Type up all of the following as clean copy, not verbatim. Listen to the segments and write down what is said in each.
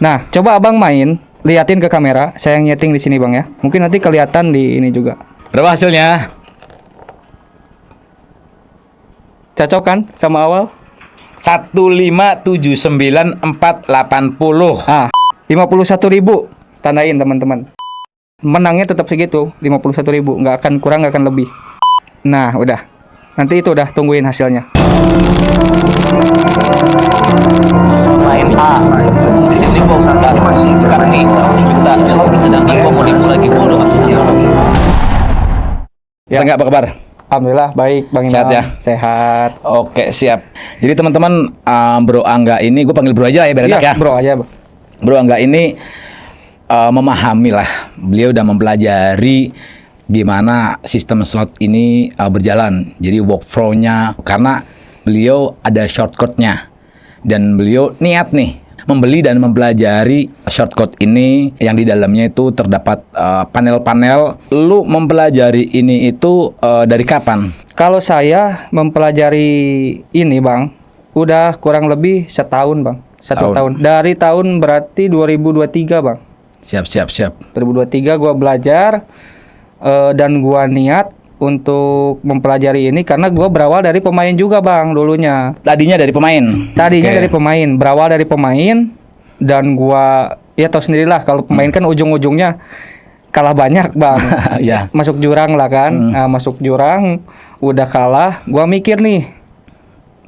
Nah, coba abang main, liatin ke kamera. Saya yang nyeting di sini bang ya. Mungkin nanti kelihatan di ini juga. Berapa hasilnya? Cocok kan sama awal? 1579480. Ah, 51.000. Tandain teman-teman. Menangnya tetap segitu, 51.000. Nggak akan kurang, nggak akan lebih. Nah, udah. Nanti itu udah tungguin hasilnya. Main A di sini kok nggak masih kami kita sedang mau dimulai bola Bisa nggak apa kabar? Alhamdulillah baik Bang Imam. Sehat ya? Sehat. Oke, siap. Jadi teman-teman, Bro Angga ini, gue panggil Bro aja ya, biar enak ya. Bro aja, Bang. Bro Angga ini memahami lah. Beliau udah mempelajari gimana sistem slot ini berjalan. Jadi workflow-nya, karena beliau ada shortcut-nya. Dan beliau niat nih membeli dan mempelajari shortcut ini yang di dalamnya itu terdapat panel-panel. Lu mempelajari ini itu dari kapan? Kalau saya mempelajari ini Bang, udah kurang lebih setahun Bang. Satu tahun. Dari tahun berarti 2023 Bang. Siap. 2023 gua belajar dan gua niat untuk mempelajari ini karena gue berawal dari pemain juga Bang dulunya. Tadinya dari pemain. Dari pemain, berawal dari pemain dan gue ya tahu sendirilah kalau pemain kan ujung-ujungnya kalah banyak Bang. Ya. Masuk jurang lah kan. Nah, masuk jurang udah kalah, gue mikir nih.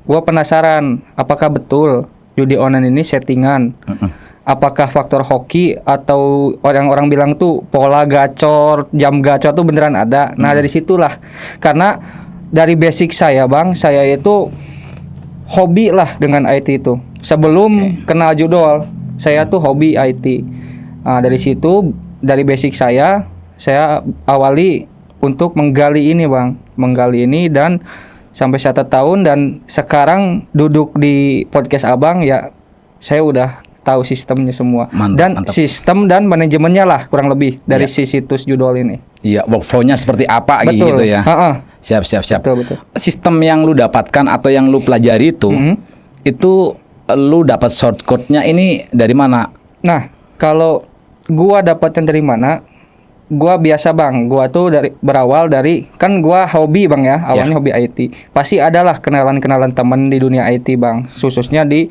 Gue penasaran apakah betul judi online ini settingan. Apakah faktor hoki atau orang-orang bilang tuh pola gacor, jam gacor tuh beneran ada. Nah dari situlah, karena dari basic saya Bang, saya itu hobi lah dengan IT itu. Sebelum kenal judol, saya tuh hobi IT. Nah dari situ, dari basic saya awali untuk menggali ini Bang, menggali ini dan sampai 1 tahun dan sekarang duduk di podcast Abang ya, saya udah tahu sistemnya semua. Mantap. Sistem dan manajemennya lah kurang lebih dari si situs judol ini. Iya, workflow-nya seperti apa gitu ya. Siap. Betul. Sistem yang lu dapatkan atau yang lu pelajari itu lu dapat shortcut-nya ini dari mana? Nah, kalau gua dapatnya dari mana? Gua biasa Bang, gua tuh berawal dari kan gua hobi Bang ya, awalnya hobi IT. Pasti adalah kenalan-kenalan teman di dunia IT Bang, khususnya di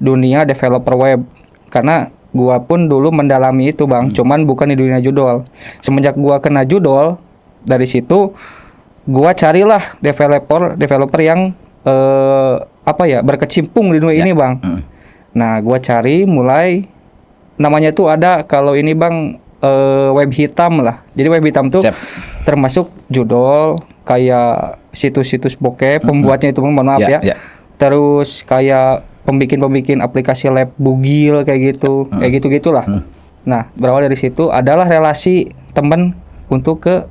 dunia developer web. Karena gua pun dulu mendalami itu Bang, cuman bukan di dunia judol. Semenjak gua kena judol, dari situ gua carilah developer yang berkecimpung di dunia ini Bang. Nah, gua cari mulai namanya tuh ada kalau ini Bang web hitam lah. Jadi web hitam tuh termasuk judol kayak situs-situs bokep, pembuatnya itu mohon maaf ya. Terus kayak pembikin aplikasi lab bugil kayak gitu, kayak gitu-gitulah. Nah, berawal dari situ adalah relasi temen untuk ke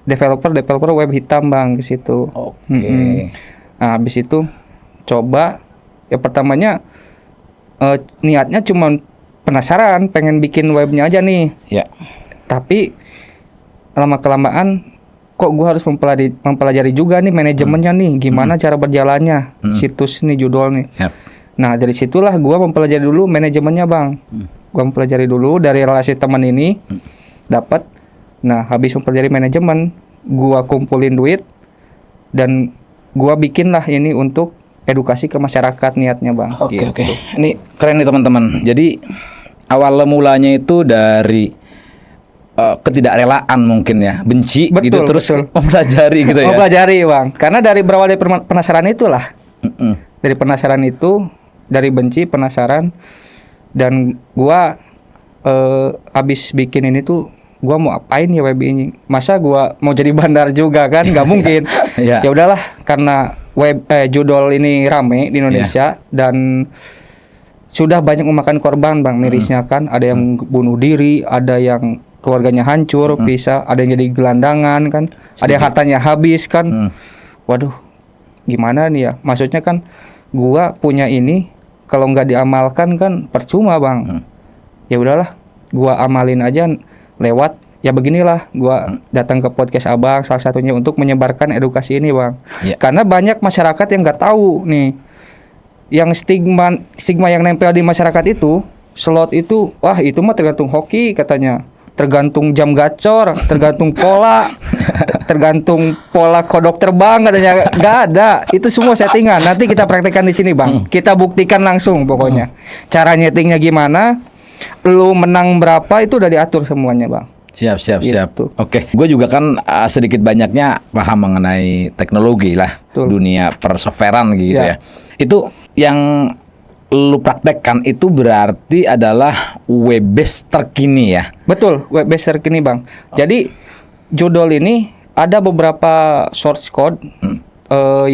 developer web hitam Bang ke situ. Nah, habis itu coba ya pertamanya niatnya cuma penasaran, pengen bikin webnya aja nih. Ya. Tapi lama-kelamaan kok gue harus mempelajari juga nih manajemennya nih, gimana cara berjalannya situs nih judol nih. Siap. Nah dari situlah gue mempelajari dulu manajemennya Bang. Gue mempelajari dulu dari relasi teman ini dapat. Nah habis mempelajari manajemen, gue kumpulin duit dan gue bikin lah ini untuk edukasi ke masyarakat niatnya Bang. Oke. Ini keren nih teman-teman. Jadi awal mulanya itu dari ketidakrelaan mungkin ya, benci gitu terus mempelajari gitu ya. Mempelajari Bang. Karena berawal dari penasaran itulah. Dari penasaran itu, dari benci, penasaran, dan gua habis bikin ini tuh gua mau apain ya web ini? Masa gua mau jadi bandar juga kan? Nggak mungkin. Ya udahlah, karena judol ini rame di Indonesia dan sudah banyak memakan korban Bang, mirisnya kan. Ada yang bunuh diri, ada yang keluarganya hancur, bisa, ada yang jadi gelandangan kan, ada yang hartanya habis kan. Waduh, gimana nih ya? Maksudnya kan gua punya ini kalau nggak diamalkan kan percuma Bang. Ya udahlah, gua amalin aja lewat ya beginilah gua datang ke podcast Abang salah satunya untuk menyebarkan edukasi ini Bang. Karena banyak masyarakat yang nggak tahu nih, yang stigma yang nempel di masyarakat itu slot itu, wah itu mah tergantung hoki katanya. Tergantung jam gacor, tergantung pola, tergantung pola kodok terbang katanya. Nggak ada, itu semua settingan. Nanti kita praktekkan di sini bang. Kita buktikan langsung pokoknya. Cara nyetingnya gimana, lu menang berapa itu udah diatur semuanya bang. Siap. Gitu. Oke, gue juga kan sedikit banyaknya paham mengenai teknologi lah, Betul. dunia persoftwarean gitu Ya. ya. Itu yang lu praktekkan itu berarti adalah web based terkini ya. Betul, web based terkini bang. Jadi judul ini ada beberapa source code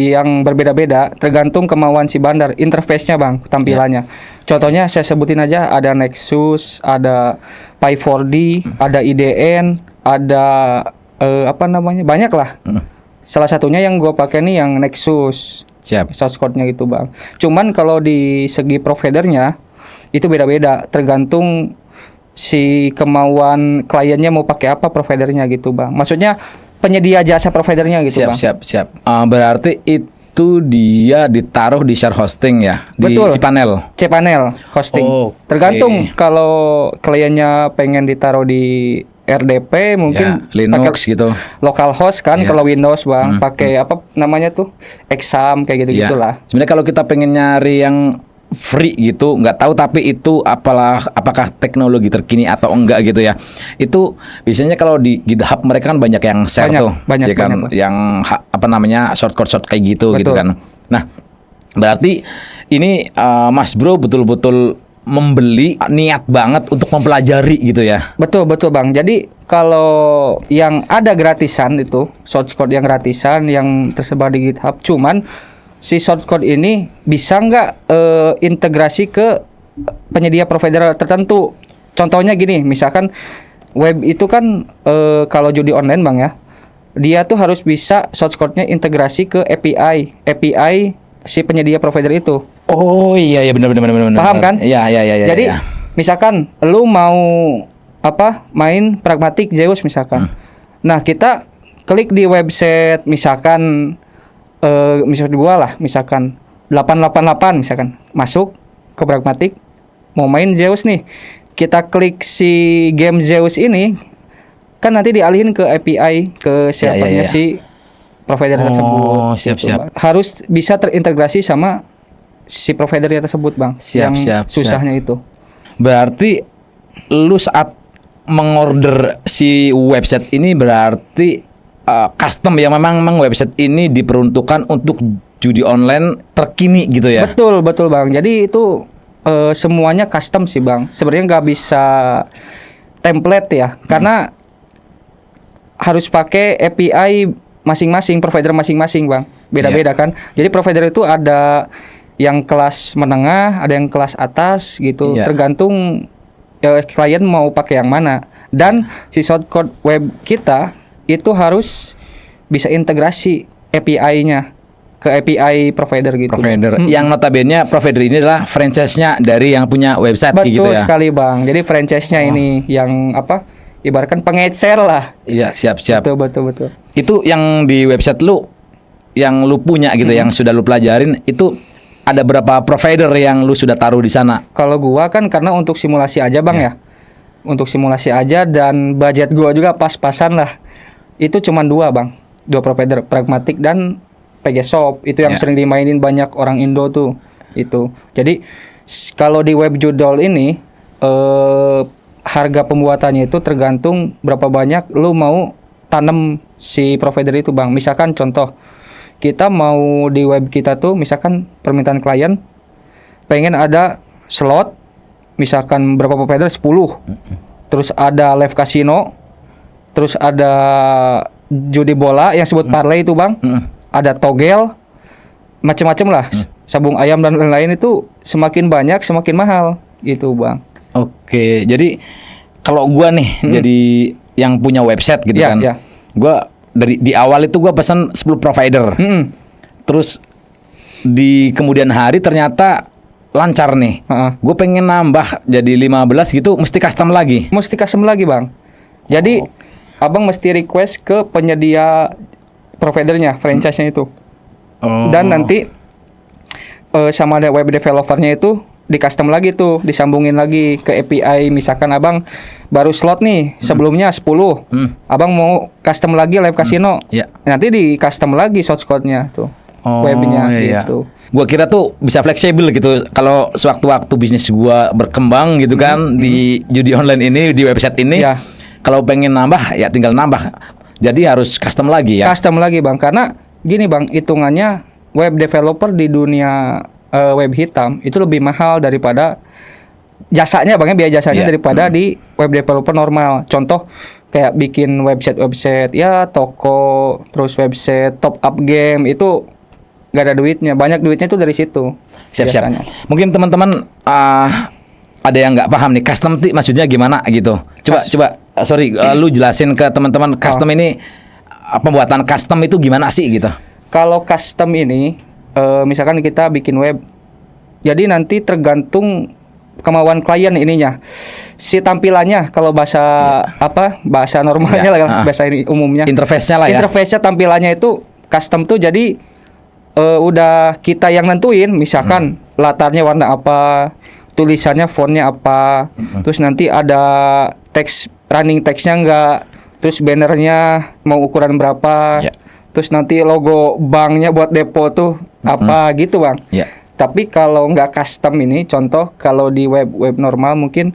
yang berbeda-beda, tergantung kemauan si bandar, interface-nya bang, tampilannya. Contohnya saya sebutin aja, ada Nexus, ada Py4D, ada IDN, ada banyak lah. Salah satunya yang gue pakai nih yang Nexus. Siap. Source code-nya gitu bang. Cuman kalau di segi providernya itu beda-beda, tergantung si kemauan kliennya mau pakai apa providernya gitu bang. Maksudnya penyedia jasa providernya gitu bang. Siap. Berarti itu dia ditaruh di share hosting ya, di Betul. cPanel. cPanel hosting. Oke. Tergantung kalau kliennya pengen ditaruh di RDP mungkin Ya, Linux pakai gitu. local host kan. Ya. Kalau Windows bang pakai apa namanya tuh exam kayak gitu gitulah. Sebenarnya kalau kita pengen nyari yang free gitu, nggak tahu tapi itu apakah teknologi terkini atau enggak gitu ya. Itu biasanya kalau di GitHub mereka kan banyak yang share Banyak, tuh, banyak, ya kan, banyak. yang short kayak gitu gitu Betul. kan. Nah, berarti ini Mas Bro betul-betul membeli niat banget untuk mempelajari gitu ya. Betul bang. Jadi kalau yang ada gratisan itu source code yang gratisan yang tersebar di GitHub, cuman si source code ini bisa nggak integrasi ke penyedia provider tertentu. Contohnya gini, misalkan web itu kan kalau judi online bang ya, dia tuh harus bisa source code-nya integrasi ke API si penyedia provider itu. Oh iya benar. Paham kan? Iya. Jadi misalkan lu mau main pragmatic Zeus misalkan. Nah, kita klik di website misalkan misalkan gua lah, misalkan 888 misalkan. Masuk ke pragmatic mau main Zeus nih. Kita klik si game Zeus ini kan nanti dialihin ke API ke servernya si provider tersebut. Siap. Bang. Harus bisa terintegrasi sama si provider tersebut bang. Siap. Susahnya itu. Berarti lu saat mengorder si website ini berarti custom ya, memang website ini diperuntukkan untuk judi online terkini gitu ya. Betul bang. Jadi itu semuanya custom sih bang. Sebenarnya nggak bisa template ya, karena harus pakai API masing-masing, provider masing-masing bang. Beda-beda kan. Jadi provider itu ada yang kelas menengah, ada yang kelas atas gitu. Tergantung klien mau pakai yang mana. Dan si shortcode web kita itu harus bisa integrasi API-nya ke API provider gitu. Provider yang notabene provider ini adalah franchise-nya dari yang punya website gitu ya. Betul sekali bang. Jadi franchise-nya ini yang ibaratkan pengecer lah. Iya, siap. Betul. Itu yang di website lu yang lu punya gitu, yang sudah lu pelajarin itu ada berapa provider yang lu sudah taruh di sana? Kalau gua kan karena untuk simulasi aja bang ya. Untuk simulasi aja dan budget gua juga pas-pasan lah. Itu cuma 2 bang. 2 provider, Pragmatic dan PGShop. Itu yang sering dimainin banyak orang Indo tuh. Itu. Jadi kalau di web judul ini harga pembuatannya itu tergantung berapa banyak lu mau tanam si provider itu bang. Misalkan contoh, kita mau di web kita tuh misalkan permintaan klien pengen ada slot misalkan berapa provider 10. Terus ada live casino, terus ada judi bola yang sebut parlay itu bang. Ada togel, macam-macam lah. Sabung ayam dan lain-lain itu semakin banyak semakin mahal gitu bang. Oke, jadi kalau gua nih jadi yang punya website gitu kan. Gua di awal itu gua pesan 10 provider. Terus di kemudian hari ternyata lancar nih. Gue pengen nambah jadi 15 gitu, mesti custom lagi. Mesti custom lagi bang. Jadi abang mesti request ke penyedia providernya, franchise-nya itu. Dan nanti sama ada web developernya itu di custom lagi tuh, disambungin lagi ke API. Misalkan abang baru slot nih, sebelumnya 10, abang mau custom lagi live casino, Iya. nanti di custom lagi source code-nya tuh, webnya iya. gitu. Gua kira tuh bisa fleksibel gitu. Kalau sewaktu-waktu bisnis gua berkembang gitu kan di judi online ini, di website ini, Iya. kalau pengen nambah ya tinggal nambah. Jadi harus custom lagi ya. Custom lagi bang, karena gini bang, hitungannya web developer di dunia web hitam itu lebih mahal daripada jasanya bang, biaya jasanya Iya. daripada di web developer normal. Contoh kayak bikin website ya, toko, terus website top up game itu gak ada duitnya, banyak duitnya itu dari situ. Siap-siap. biasanya. Mungkin teman-teman ada yang nggak paham nih custom itu maksudnya gimana gitu. Coba lu jelasin ke teman-teman custom ini, pembuatan custom itu gimana sih gitu. Kalau custom ini misalkan kita bikin web, jadi nanti tergantung kemauan klien ininya. Si tampilannya kalau bahasa bahasa normalnya Ya, lah, bahasa ini umumnya. Interface-nya lah ya. Interface-nya tampilannya itu custom tuh jadi udah kita yang nentuin, misalkan latarnya warna apa, tulisannya fontnya apa, terus nanti ada teks running text-nya enggak, terus bannernya mau ukuran berapa. Ya. Terus nanti logo banknya buat depo tuh apa gitu bang. Ya. Tapi kalau nggak custom ini, contoh kalau di web normal mungkin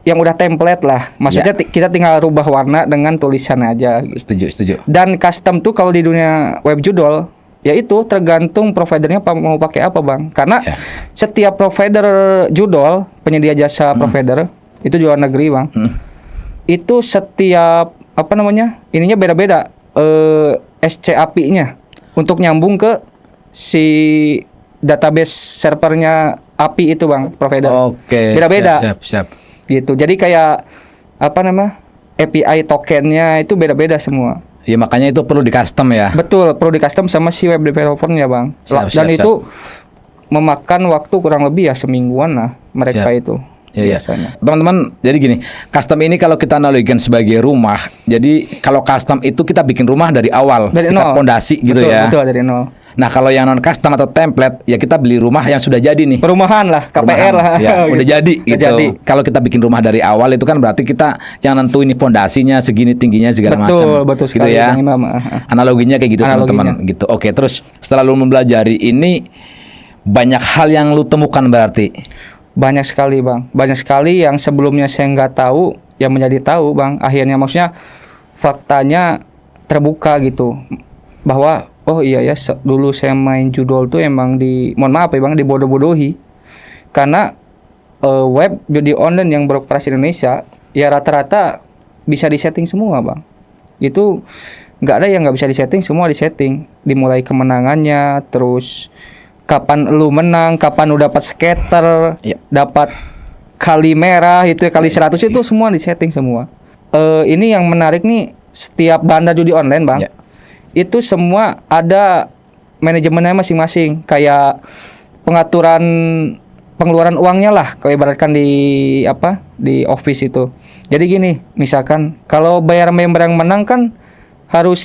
yang udah template lah. Maksudnya kita tinggal rubah warna dengan tulisan aja. Gitu. Setuju. Dan custom tuh kalau di dunia web judul, ya itu tergantung providernya mau pakai apa bang. Karena setiap provider judul, penyedia jasa provider itu di luar negeri bang, itu setiap ininya beda-beda SC API-nya untuk nyambung ke si database servernya API itu bang, provider. Oke. Beda-beda. Siap. Gitu. Jadi kayak API tokennya itu beda-beda semua. Ya makanya itu perlu di custom ya. Betul, perlu di custom sama si web developernya bang. Dan itu memakan waktu kurang lebih ya semingguan lah mereka itu. Iya. Biasanya. Teman-teman, jadi gini, custom ini kalau kita analogikan sebagai rumah, jadi kalau custom itu kita bikin rumah dari awal, Dari kita nol. pondasi gitu ya. Betul, dari nol. Nah kalau yang non custom atau template, ya kita beli rumah yang sudah jadi nih. Perumahan lah, KPR lah. Ya, udah Gitu. jadi Udah gitu. jadi. Kalau kita bikin rumah dari awal itu kan berarti kita yang nentuin ini pondasinya segini tingginya segala macam. Betul gitu sekali ya. Bang Imam. Analoginya kayak gitu Analoginya. teman-teman gitu. Oke, terus setelah lu mempelajari ini banyak hal yang lu temukan berarti. Banyak sekali bang, banyak sekali yang sebelumnya saya nggak tahu, yang menjadi tahu bang. Akhirnya maksudnya faktanya terbuka gitu, bahwa oh iya ya dulu saya main judul tuh emang mohon maaf ya bang, dibodoh-bodohi. Karena web judi online yang beroperasi di Indonesia ya rata-rata bisa disetting semua bang. Itu nggak ada yang nggak bisa disetting, semua disetting. Dimulai kemenangannya, terus kapan lu menang, kapan lu dapat scatter, dapat kali merah itu kali 100 itu semua disetting semua. Ini yang menarik nih, setiap bandar judi online bang, itu semua ada manajemennya masing-masing, kayak pengaturan pengeluaran uangnya lah, kalau ibaratkan di office itu. Jadi gini, misalkan kalau bayar member yang menang kan harus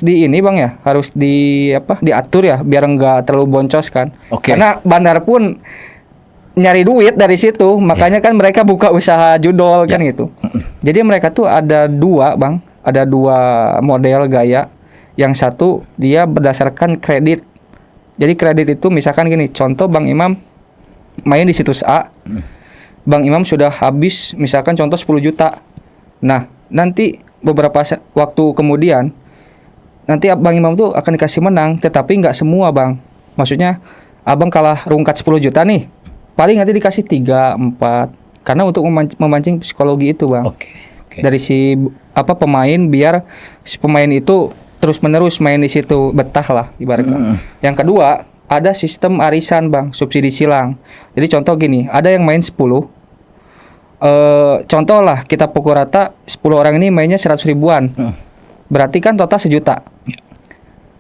harus diatur ya biar enggak terlalu boncos kan. Karena bandar pun nyari duit dari situ, makanya kan mereka buka usaha judol kan gitu. Jadi mereka tuh ada dua model gaya. Yang satu dia berdasarkan kredit. Jadi kredit itu misalkan gini, contoh Bang Imam main di situs A, Bang Imam sudah habis misalkan contoh 10 juta. Nah nanti beberapa waktu kemudian nanti Bang Imam tuh akan dikasih menang, tetapi nggak semua bang. Maksudnya abang kalah rungkat 10 juta nih, paling nanti dikasih 3, 4. Karena untuk memancing psikologi itu bang. Dari si pemain, biar si pemain itu terus menerus main di situ, betah lah ibaratnya. Yang kedua ada sistem arisan bang, subsidi silang. Jadi contoh gini, ada yang main 10. Contoh lah kita pukul rata 10 orang ini mainnya 100 ribuan. Berarti kan total 1 juta.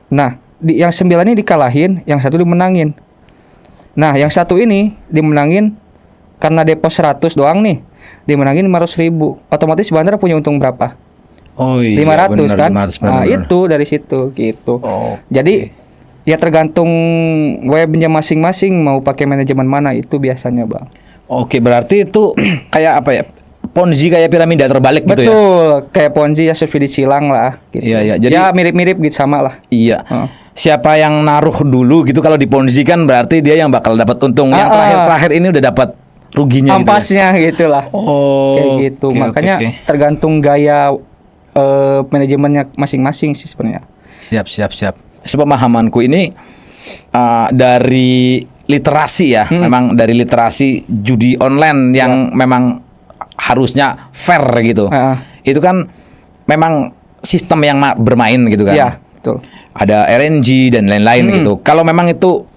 Nah, yang 9 ini dikalahin, yang satu dimenangin. Nah, yang satu ini dimenangin karena depo 100 doang nih, dimenangin 500 ribu. Otomatis bandar punya untung berapa? Oh iya, 500 bener, kan? 500, bener. Nah, itu dari situ gitu. Jadi Ya tergantung webnya masing-masing mau pakai manajemen mana itu biasanya bang. Oke, berarti itu kayak apa ya? Ponzi kayak piramida terbalik gitu ya? Betul, kayak Ponzi ya subsidi silang lah. Gitu. Iya, iya. Jadi ya mirip-mirip gitu sama lah. Iya. Siapa yang naruh dulu gitu kalau di Ponzi kan berarti dia yang bakal dapat untung. Yang terakhir ini udah dapat ruginya ampasnya gitu lah. Oh, kayak gitu. Makanya tergantung gaya manajemennya masing-masing sih sebenarnya. Siap. Sepemahamanku ini dari literasi ya, memang dari literasi judi online yang memang harusnya fair gitu. Itu kan memang sistem yang bermain gitu kan. Iya, betul. Ada RNG dan lain-lain gitu. Kalau memang itu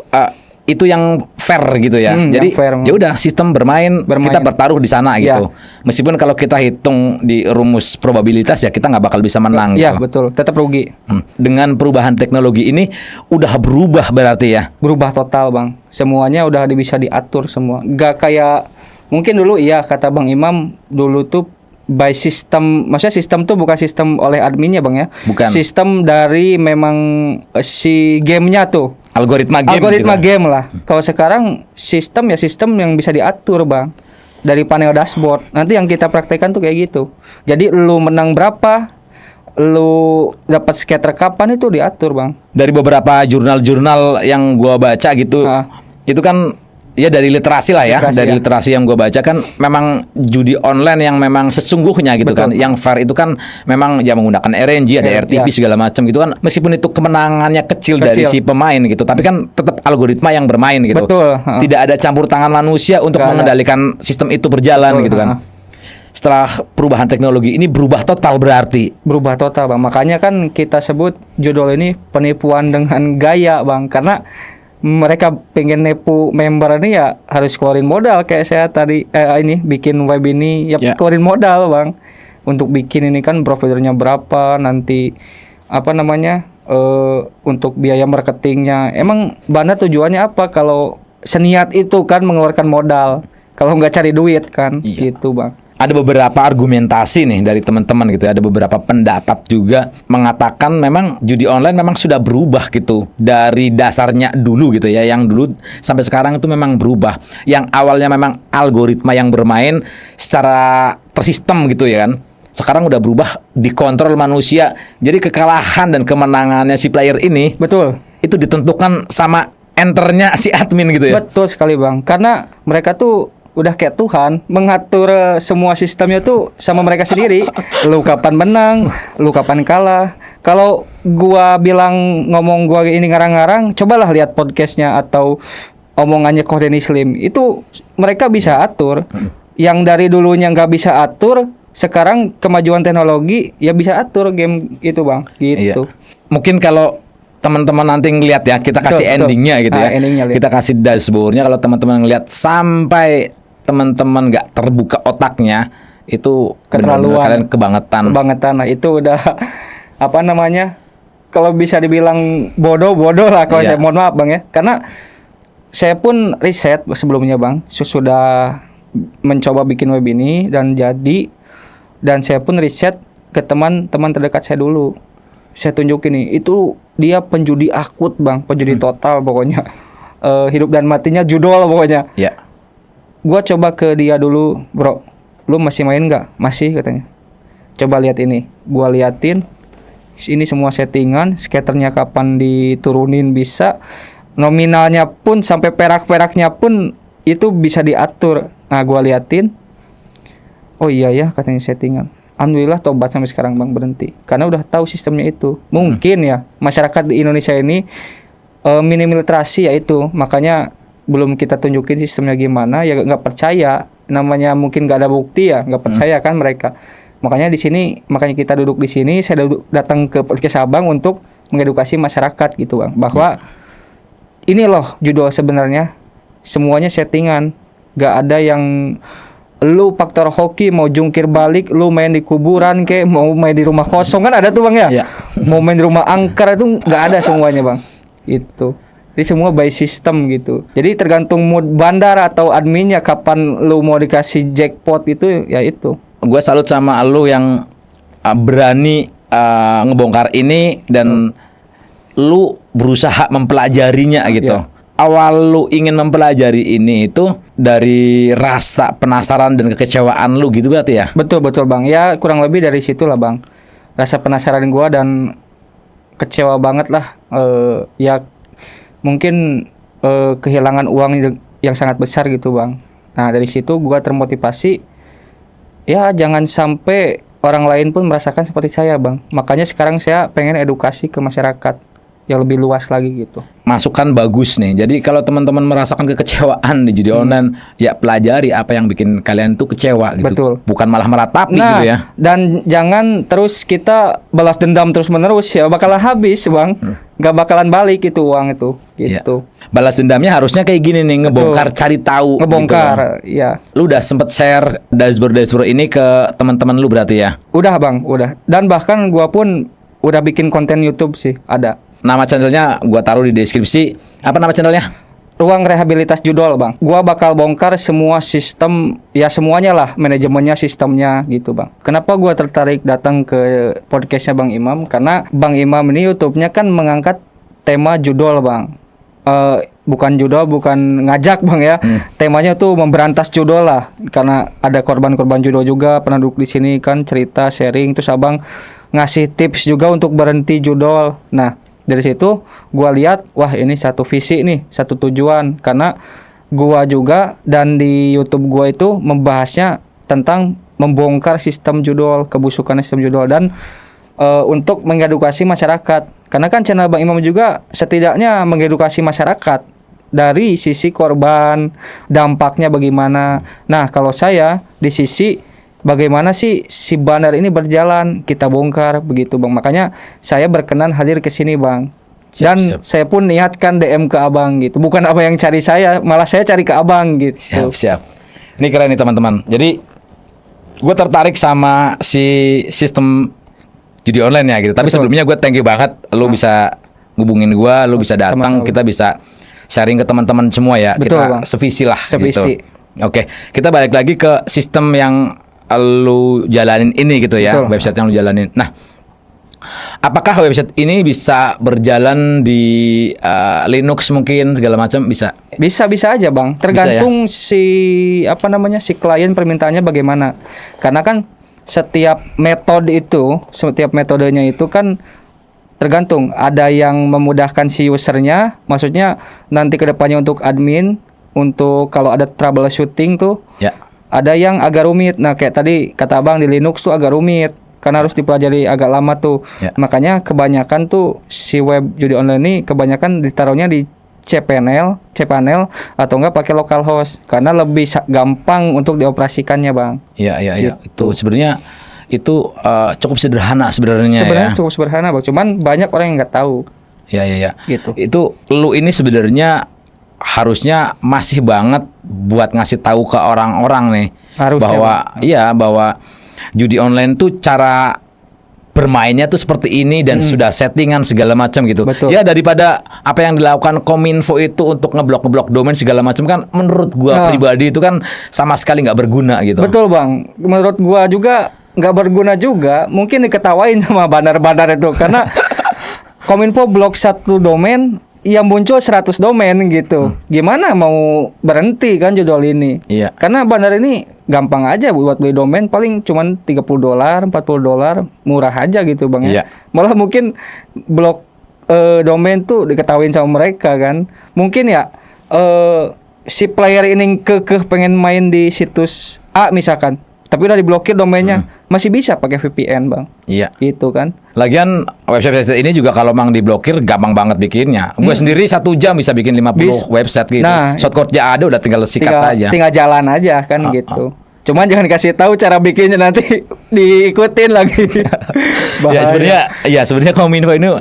yang fair gitu ya. Jadi ya udah sistem bermain, kita bertaruh di sana gitu. Meskipun kalau kita hitung di rumus probabilitas ya kita nggak bakal bisa menang gitu. Iya, betul. Tetap rugi. Dengan perubahan teknologi ini udah berubah berarti ya. Berubah total, Bang. Semuanya udah bisa diatur semua. Nggak kayak mungkin dulu iya kata Bang Imam dulu tuh by sistem, maksudnya sistem tuh bukan sistem oleh adminnya Bang ya. Bukan. Sistem dari memang si gamenya tuh. Algoritma gitu game lah. Kalau sekarang sistem yang bisa diatur Bang. Dari panel dashboard. Nanti yang kita praktekkan tuh kayak gitu. Jadi lu menang berapa, lu dapat scatter kapan itu diatur Bang. Dari beberapa jurnal-jurnal yang gua baca gitu, itu kan ya dari literasi lah ya, literasi yang gue baca kan memang judi online yang memang sesungguhnya gitu. Betul. Kan, yang fair itu kan memang ya menggunakan RNG, ada RTP segala macam gitu kan, meskipun itu kemenangannya kecil dari si pemain gitu, tapi kan tetap algoritma yang bermain gitu. Betul. Tidak ada campur tangan manusia untuk mengendalikan sistem itu berjalan. Betul. Gitu kan. Setelah perubahan teknologi ini berubah total berarti. Berubah total Bang, makanya kan kita sebut judul ini penipuan dengan gaya Bang, karena mereka pengen nepu member ini ya harus keluarin modal kayak saya tadi ini bikin web ini ya keluarin modal Bang untuk bikin ini kan providernya berapa nanti apa namanya untuk biaya marketingnya. Emang benar tujuannya apa kalau seniat itu kan mengeluarkan modal kalau nggak cari duit kan gitu Bang. Ada beberapa argumentasi nih dari teman-teman gitu ya. Ada beberapa pendapat juga mengatakan memang judi online memang sudah berubah gitu. Dari dasarnya dulu gitu ya. Yang dulu sampai sekarang itu memang berubah. Yang awalnya memang algoritma yang bermain secara tersistem gitu ya kan. Sekarang udah berubah dikontrol manusia. Jadi kekalahan dan kemenangannya si player ini itu ditentukan sama enternya si admin gitu ya. Betul sekali Bang. Karena mereka tuh udah kayak Tuhan mengatur semua sistemnya tuh sama mereka sendiri. Lu kapan menang, lu kapan kalah. Kalau gua ngomong gua ini ngarang-ngarang, cobalah lihat podcastnya atau omongannya Kohdeni Slim. Itu mereka bisa atur. Yang dari dulunya nggak bisa atur, sekarang kemajuan teknologi ya bisa atur game itu Bang. Gitu. Mungkin kalau teman-teman nanti ngelihat ya, kita kasih endingnya gitu ya. Kita kasih dashboardnya. Kalau teman-teman ngelihat sampai teman-teman nggak terbuka otaknya, itu benar-benar kalian kebangetan. Nah, itu udah apa namanya? Kalau bisa dibilang bodoh lah kalau saya mohon maaf Bang ya. Karena saya pun riset sebelumnya Bang, sudah mencoba bikin web ini dan saya pun riset ke teman-teman terdekat saya dulu. Saya tunjukin nih, itu dia penjudi akut Bang, penjudi total pokoknya. Hidup dan matinya judul pokoknya. Gua coba ke dia dulu, bro, lu masih main nggak? Masih katanya. Coba lihat ini, gua liatin, ini semua settingan, scatternya kapan diturunin bisa, nominalnya pun sampai perak-peraknya pun itu bisa diatur. Nah, gua liatin, oh iya ya katanya settingan. Alhamdulillah tobat sampai sekarang Bang berhenti, karena udah tahu sistemnya itu. Mungkin ya masyarakat di Indonesia ini minim literasi ya itu, makanya belum kita tunjukin sistemnya gimana ya nggak percaya, namanya mungkin nggak ada bukti ya nggak percaya kan mereka. Makanya kita duduk di sini, saya datang ke podcast Abang untuk mengedukasi masyarakat gitu Bang, bahwa ini loh judul sebenarnya semuanya settingan, nggak ada yang lu faktor hoki mau jungkir balik, lu main di kuburan kayak mau main di rumah kosong kan ada tuh Bang ya. Mau main di rumah angker itu nggak ada semuanya Bang. Itu. Jadi semua by system gitu. Jadi tergantung mood bandar atau adminnya kapan lu mau dikasih jackpot itu ya itu. Gue salut sama lu yang berani ngebongkar ini dan lu berusaha mempelajarinya gitu. Iya. Awal lu ingin mempelajari ini itu dari rasa penasaran dan kekecewaan lu gitu berarti ya? Betul Bang. Ya kurang lebih dari situ lah Bang. Rasa penasaran gua dan kecewa banget lah. Ya mungkin kehilangan uang yang sangat besar gitu Bang. Nah dari situ gua termotivasi. Ya jangan sampai orang lain pun merasakan seperti saya Bang. Makanya sekarang saya pengen edukasi ke masyarakat yang lebih luas lagi gitu. Masukan bagus nih. Jadi kalau teman-teman merasakan kekecewaan di judi online, ya pelajari apa yang bikin kalian tuh kecewa gitu. Betul. Bukan malah meratapi Nah, gitu ya. dan jangan terus kita balas dendam terus-menerus ya, bakalan habis Bang. Nggak bakalan balik itu uang itu gitu. Ya. Balas dendamnya harusnya kayak gini nih, ngebongkar, cari tahu. Ngebongkar, gitu. ya. Lu udah sempet share dashboard ini ke teman-teman lu berarti ya? Udah Bang, udah. Dan bahkan gua pun udah bikin konten YouTube sih, ada. Nama channelnya gua taruh di deskripsi. Apa nama channelnya? Ruang Rehabilitas Judol Bang. Gua bakal bongkar semua sistem, ya semuanya lah, manajemennya, sistemnya gitu Bang. Kenapa gua tertarik datang ke podcastnya Bang Imam? Karena Bang Imam ini YouTube-nya kan mengangkat tema judol Bang. Bukan judol, bukan ngajak Bang ya. Temanya tuh memberantas judol lah. Karena ada korban-korban judol juga pernah duduk di sini kan, cerita, sharing, terus Abang ngasih tips juga untuk berhenti judol. Nah, dari situ gua lihat, wah ini satu visi nih, satu tujuan. Karena gua juga dan di YouTube gua itu membahasnya tentang membongkar sistem judol, kebusukan sistem judol, dan untuk mengedukasi masyarakat. Karena kan channel Bang Imam juga setidaknya mengedukasi masyarakat dari sisi korban, dampaknya bagaimana. Nah, kalau saya di sisi bagaimana sih si bandar ini berjalan, kita bongkar begitu Bang. Makanya saya berkenan hadir ke sini Bang. Dan saya pun niatkan DM ke Abang gitu. Bukan Abang yang cari saya, malah saya cari ke Abang gitu. Siap. Ini keren nih teman-teman. Jadi gue tertarik sama si sistem judi online ya gitu. Tapi Betul. sebelumnya gue thank you banget. Lu bisa ngubungin gue, lu bisa datang, kita bisa sharing ke teman-teman semua ya. Betul, kita Bang. sevisi lah Sevisi. gitu. Oke, kita balik lagi ke sistem yang lu jalanin ini gitu ya. Betul. Website yang lu jalanin. Nah, apakah website ini bisa berjalan di Linux mungkin segala macam bisa? Bisa aja Bang. Tergantung si klien permintaannya bagaimana. Karena kan setiap metodenya itu kan tergantung. Ada yang memudahkan si usernya, maksudnya nanti kedepannya untuk admin, untuk kalau ada troubleshooting tuh, Ya. ada yang agak rumit. Nah kayak tadi kata Abang di Linux tuh agak rumit, karena harus dipelajari agak lama tuh. Ya. Makanya kebanyakan tuh si web judi online ini kebanyakan ditaruhnya di cPanel atau enggak pakai localhost karena lebih gampang untuk dioperasikannya Bang. Iya. Itu sebenarnya itu cukup sederhana sebenarnya. Sebenarnya cukup sederhana Bang, cuman banyak orang yang nggak tahu. Iya. Gitu. Itu lu ini sebenarnya harusnya masih banget buat ngasih tahu ke orang-orang nih Harusnya, bahwa judi online tuh cara bermainnya tuh seperti ini dan sudah settingan segala macam gitu. Betul. Ya daripada apa yang dilakukan Kominfo itu untuk ngeblok domain segala macam kan menurut gua pribadi itu kan sama sekali nggak berguna gitu. Betul Bang. Menurut gua juga nggak berguna juga. Mungkin diketawain sama bandar-bandar itu karena Kominfo blok satu domain yang muncul 100 domain gitu. Gimana mau berhenti kan judul ini? Iya. Karena bandar ini gampang aja buat beli domain, paling cuman $30, $40, murah aja gitu Bang ya. Iya. Malah mungkin blok domain tuh diketawain sama mereka kan. Mungkin ya si player ini kekeh pengen main di situs A misalkan, tapi udah diblokir domainnya, masih bisa pakai VPN Bang. Iya. Gitu kan. Lagian website ini juga kalau mang diblokir gampang banget bikinnya. Gue sendiri 1 jam bisa bikin 50 website gitu. Nah, Shortcode-nya ada, udah tinggal sikat aja. Tinggal jalan aja kan gitu. Cuman jangan kasih tahu cara bikinnya, nanti diikutin lagi. sebenarnya Kominfo ini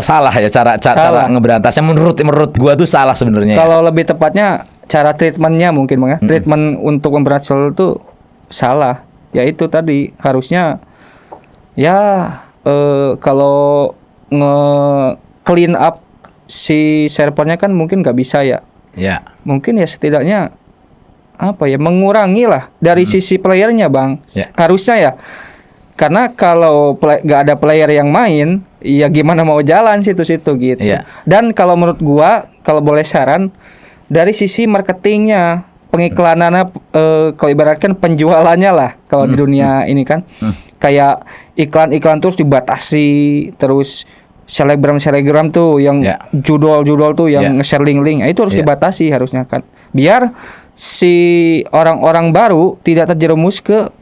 salah ya cara ngeberantasnya menurut gua tuh salah sebenarnya. Kalau lebih tepatnya cara treatmentnya mungkin Bang ya. Treatment untuk memberantas itu salah. Ya itu tadi harusnya kalau clean up si servernya kan mungkin nggak bisa ya. Ya. Mungkin ya setidaknya mengurangi lah dari sisi playernya Bang. Ya. Harusnya ya. Karena kalau nggak ada player yang main, ya gimana mau jalan situ-situ gitu. Iya. Dan kalau menurut gua, kalau boleh saran, dari sisi marketingnya, pengiklanannya, kalau ibaratkan penjualannya lah, kalau di dunia ini kan, kayak iklan-iklan terus dibatasi, terus selebgram tuh yang Ya. judul-judul tuh yang Ya. nge-share link-link, itu harus Ya. dibatasi harusnya kan, biar si orang-orang baru tidak terjerumus ke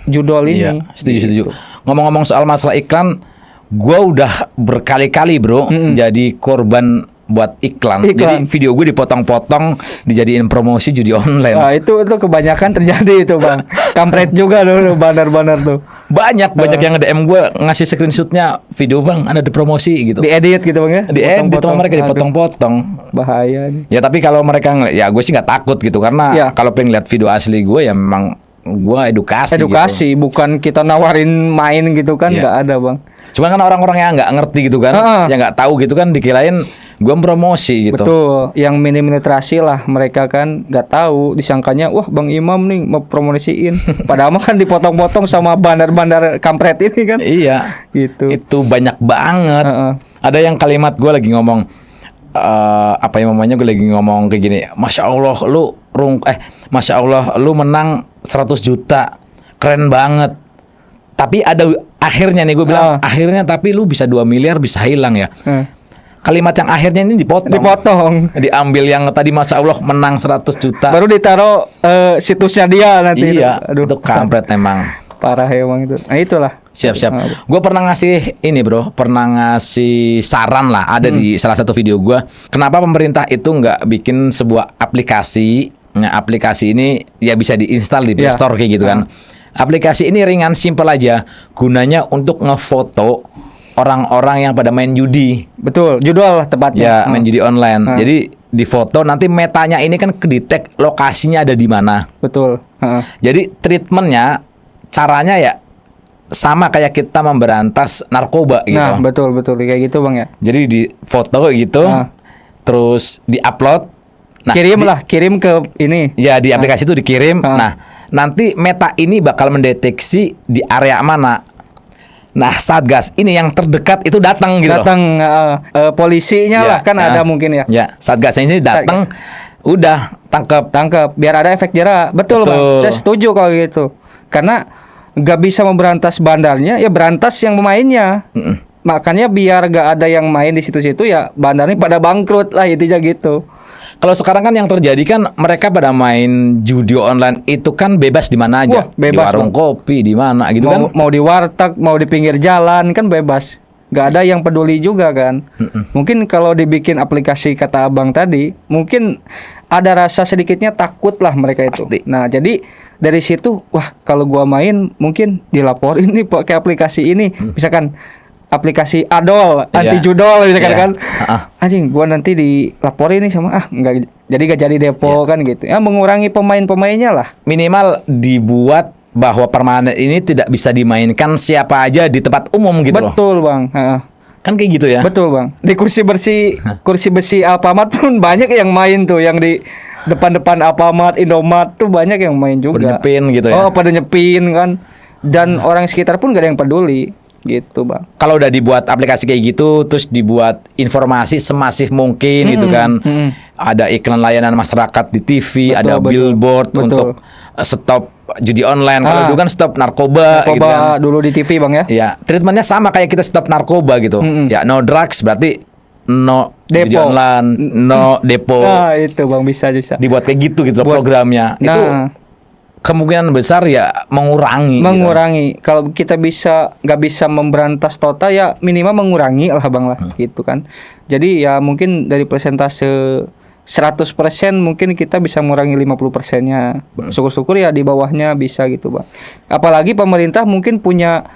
judul ini. Iya, setuju. Gitu. Ngomong-ngomong soal masalah iklan, gua udah berkali-kali bro jadi korban buat iklan. Iklan. Jadi video gue dipotong-potong dijadiin promosi judi online. Nah, itu kebanyakan terjadi itu bang. Kampret juga dulu bandar-bandar tuh. Banyak yang nge-DM gue ngasih screenshotnya video bang ada di promosi gitu. Diedit gitu bang ya? Diedit sama Potong-potong. mereka Aduh, dipotong-potong. bahaya nih. Ya tapi kalau mereka ya gue sih nggak takut gitu karena Ya. kalau pengen lihat video asli gue ya memang gue edukasi. Edukasi, bukan kita nawarin main gitu kan, Iya. nggak ada bang. Cuma kan orang-orang yang nggak ngerti gitu kan, yang nggak tahu gitu kan dikirain gue promosi gitu. Betul, yang minim literasi lah mereka kan nggak tahu, disangkanya wah Bang Imam nih mau promosiin, padahal mah kan dipotong-potong sama bandar-bandar kampret ini kan. Iya. Gitu. Itu banyak banget. Heeh. Ada yang kalimat gue lagi ngomong apa yang namanya gue lagi ngomong kayak gini, Masya Allah lu menang 100 juta, keren banget. Tapi ada akhirnya nih gue bilang akhirnya tapi lu bisa 2 miliar bisa hilang ya. Kalimat yang akhirnya ini dipotong. Diambil yang tadi Masya Allah menang 100 juta. Baru ditaruh situsnya dia nanti. Iya, Aduh, itu kampret emang. parah emang itu. Nah itulah. Siap. Gue pernah ngasih ini bro, pernah ngasih saran lah, ada di salah satu video gue. Kenapa pemerintah itu nggak bikin sebuah aplikasi? Nah, aplikasi ini ya bisa diinstal di Play Ya. Store kayak gitu kan. Aplikasi ini ringan, simple aja. Gunanya untuk ngefoto orang-orang yang pada main judi. Betul, judul Ya, tepatnya. main judi online. Jadi di foto nanti metanya ini kan kedetek lokasinya ada di mana. Betul. Jadi treatmentnya caranya ya sama kayak kita memberantas narkoba gitu. Nah, betul kayak gitu Bang ya. Jadi di foto gitu, terus di-upload. Nah, kirim ke ini. ya di aplikasi itu dikirim. Nah, nanti meta ini bakal mendeteksi di area mana. Nah, Satgas ini yang terdekat itu datang gitu loh. Datang polisinya Ya, lah kan ada mungkin ya. Ya, Satgasnya ini datang, udah tangkap. Biar ada efek jerah. Betul Bang. Saya setuju kalau gitu. Karena nggak bisa memberantas bandarnya, ya berantas yang pemainnya. Makanya biar gak ada yang main di situ-situ ya bandarnya pada bangkrut lah intinya gitu. Kalau sekarang kan yang terjadi kan mereka pada main judi online itu kan bebas di mana aja. Wah, bebas, di warung Bang. kopi, di mana gitu kan. Mau di warteg, mau di pinggir jalan kan bebas. Gak ada yang peduli juga kan. Mungkin kalau dibikin aplikasi kata Abang tadi, mungkin ada rasa sedikitnya takut lah mereka itu. Pasti. Nah, jadi dari situ, wah kalau gua main mungkin dilaporin nih pakai aplikasi ini. Misalkan aplikasi Adol, anti judol misalkan kan. Anjing, gua nanti dilaporin nih sama enggak jadi depo kan gitu. Ya mengurangi pemain-pemainnya lah. Minimal dibuat bahwa permanen ini tidak bisa dimainkan siapa aja di tempat umum gitu loh. Betul, Bang. Kan kayak gitu ya. Betul Bang. Di kursi besi Alfamart pun banyak yang main tuh, yang di depan-depan Alfamart, Indomart tuh banyak yang main juga. Pada nyepin gitu ya. Oh, pada nyepin kan. Dan orang sekitar pun gak ada yang peduli gitu Bang. Kalau udah dibuat aplikasi kayak gitu, terus dibuat informasi semasif mungkin gitu kan. Ada iklan layanan masyarakat di TV, ada billboard untuk stop judi online. Kalau dulu kan stop narkoba gitu kan. Dulu di TV Bang ya. Ya, treatmentnya sama kayak kita stop narkoba gitu. Ya, no drugs berarti no judi Depo. online, no depo. Nah, itu Bang bisa. Dibuat kayak gitu loh programnya. Itu kemungkinan besar ya mengurangi. Kalau kita nggak bisa memberantas total ya minimal mengurangi lah Bang lah gitu kan. Jadi ya mungkin dari persentase 100% mungkin kita bisa mengurangi 50%-nya. Syukur-syukur ya di bawahnya bisa gitu Bang. Apalagi pemerintah mungkin punya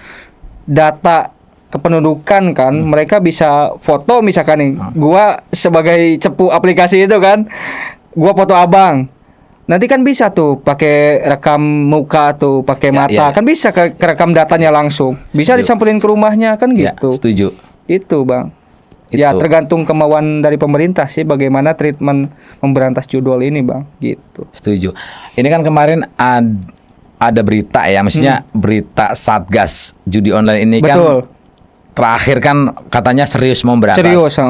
data kependudukan kan, mereka bisa foto misalkan nih, gua sebagai cepu aplikasi itu kan, gua foto Abang. Nanti kan bisa tuh pakai rekam muka tuh, pakai mata, kan bisa ke rekam datanya langsung. Bisa disamperin ke rumahnya kan gitu. Ya, setuju. Itu Bang. Ya tergantung kemauan dari pemerintah sih bagaimana treatment memberantas judul ini Bang gitu. Setuju. Ini kan kemarin ada berita ya, maksudnya berita Satgas judi online ini Betul. kan terakhir kan katanya serius mau berantas. Serius.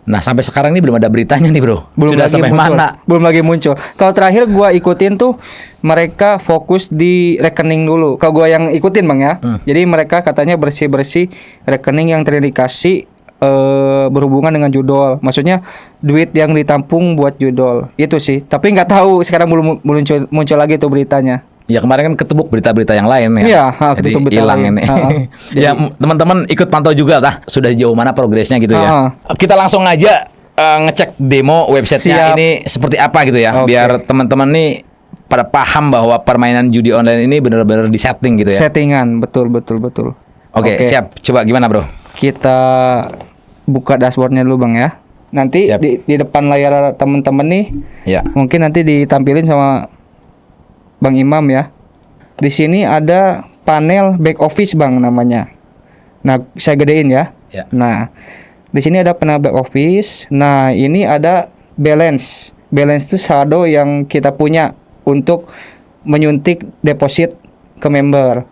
Nah sampai sekarang ini belum ada beritanya nih bro. Belum Sudah lagi sampai muncul. mana? Belum lagi muncul. Kalau terakhir gua ikutin tuh mereka fokus di rekening dulu. Kalau gua yang ikutin bang ya. Jadi mereka katanya bersih-bersih rekening yang terindikasi berhubungan dengan judol. Maksudnya duit yang ditampung buat judol. Itu sih. Tapi nggak tahu sekarang belum muncul lagi tuh beritanya. Ya kemarin kan ketebuk berita-berita yang lain ya. Iya, Jadi ketebuk berita hilang lain. ini. Jadi- Ya teman-teman ikut pantau juga lah. Sudah sejauh mana progresnya gitu ya. Ha. Kita langsung aja ngecek demo websitenya Siap. ini seperti apa gitu ya. Oke. Biar teman-teman nih pada paham bahwa permainan judi online ini benar-benar disetting gitu ya. Settingan, betul. Oke, siap. Coba gimana bro? Kita buka dashboardnya dulu bang ya. Nanti Siap. di depan layar temen-temen nih, Ya. mungkin nanti ditampilin sama Bang Imam ya. Di sini ada panel back office bang namanya. Nah saya gedein ya. Ya. Nah di sini ada panel back office. Nah ini ada balance. Balance itu saldo yang kita punya untuk menyuntik deposit ke member.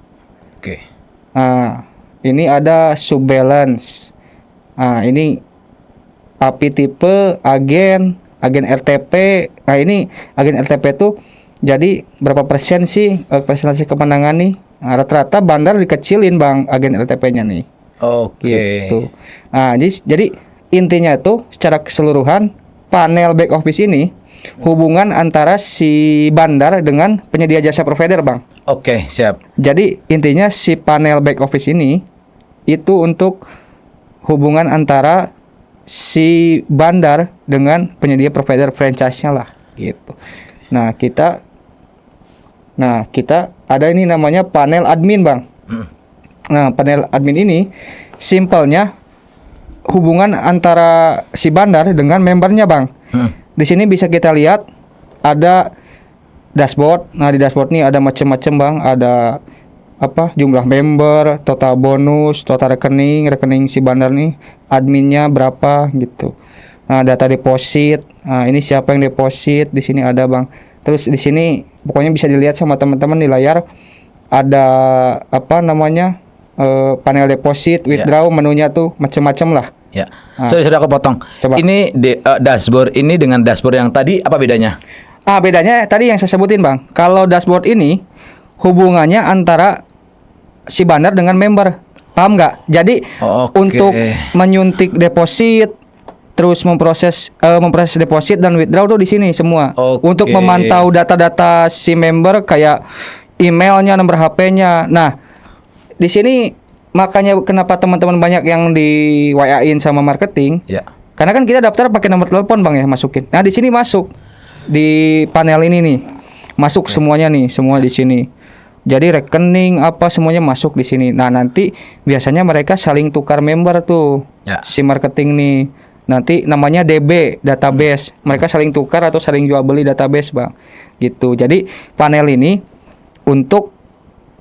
Oke. Nah, ini ada sub balance. Nah, ini API tipe, agen RTP. Nah, ini agen RTP tuh jadi berapa persen sih presentasi kemenangan nih? Nah, rata-rata bandar dikecilin bang agen RTP-nya nih. Oke. Gitu. Nah, jadi intinya itu secara keseluruhan panel back office ini hubungan antara si bandar dengan penyedia jasa provider bang. Oke, siap. Jadi intinya si panel back office ini itu untuk hubungan antara si bandar dengan penyedia provider franchise-nya lah gitu. Nah, kita ada ini namanya panel admin, Bang. Nah, panel admin ini simpelnya hubungan antara si bandar dengan membernya, Bang. Di sini bisa kita lihat ada dashboard. Nah, di dashboard ini ada macam-macam, Bang. Ada jumlah member, total bonus, total rekening si bandar nih, adminnya berapa gitu. Nah, data deposit. Nah, ini siapa yang deposit di sini ada, Bang. Terus di sini pokoknya bisa dilihat sama teman-teman di layar ada panel deposit, withdraw, menunya tuh macam-macam lah. Ya. Sudah aku potong. Coba. Ini dashboard ini dengan dashboard yang tadi apa bedanya? Bedanya tadi yang saya sebutin, Bang. Kalau dashboard ini hubungannya antara si bandar dengan member. Paham nggak? Jadi Oke. untuk menyuntik deposit, terus memproses deposit dan withdraw tuh di sini semua. Oke. Untuk memantau data-data si member kayak emailnya, nomor HP-nya. Nah, di sini makanya kenapa teman-teman banyak yang di WA-in sama marketing. Ya. Karena kan kita daftar pakai nomor telepon, Bang, ya, masukin. Nah, di sini masuk di panel ini nih. Masuk semuanya nih, semua di sini. Jadi rekening semuanya masuk di sini. Nah, nanti biasanya mereka saling tukar member tuh. Ya. Si marketing nih. Nanti namanya DB, database. Mereka saling tukar atau saling jual beli database, Bang. Gitu. Jadi panel ini untuk